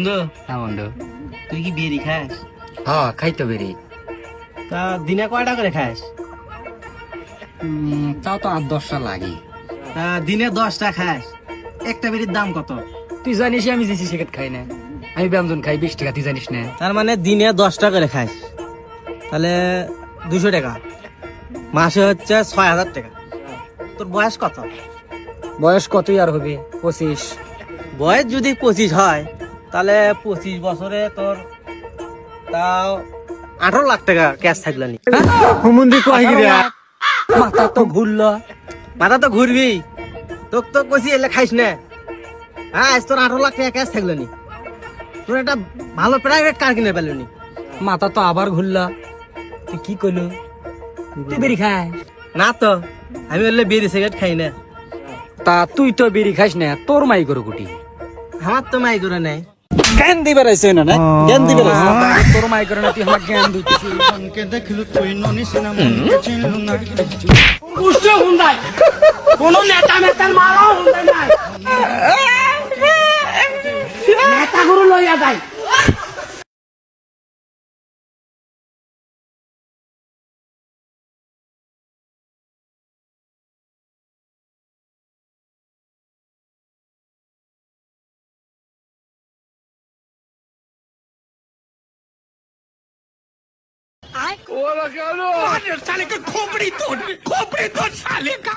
বন্ধু, হ্যাঁ বন্ধু। তুই কি বিড়ি খাস? হ্যাঁ খাই তো বেরি। তা দিনে কয়টা করে খাস? তাও তো 8-10টা লাগে। তা দিনে 10টা খাস, একটা বিড়ির দাম কত? তুই জানিস আমি যে সিগারেট খাই না, আমি ব্যঞ্জন খাই 20 টাকা, তুই জানিস না? তার মানে দিনে 10টা করে খাস, তাহলে 200 টাকা, মাসে হচ্ছে 6000 টাকা। তোর বয়স কত? বয়স কতই আর হবে, 25। বয়স যদি 25 হয়, তাহলে 25 বছরে তোর তাও 18 লাখ টাকা ক্যাশ থাকলো নি। মাথা তো ঘুরলো। মাথা তো ঘুরবি, তোক তো কষি এলে খাইস না। হ্যাঁ, আজ তোর 18 লাখ টাকা ক্যাশ থাকলো নি, তোর একটা ভালো প্রাইভেট কার কিনে পেলো নি। মাথা তো আবার ঘুরলো। তুই কি করলু? তুই বেরি খাস না তো, আমি বললে বিড়ি সিগারেট খাই না। তা তুই তো বেরি খাস না, তোর মাই করো কুটি। আমার তো মাই করে নাই। জ্ঞান দিবে রাইছে না, জ্ঞান দিবে রাইছে। তোর মাই করে না, তুই আমার জ্ঞান দিতেছিস। মনকে দেখলু তুই ননিস না, মনকে চিনলু না। পুষ্ট হুন্ডাই কোন নেতা মেতার মারা হুন্ডাই নাই, নেতা গুরু লইয়া যায়। साले का खोपड़ी तोड़ साले का।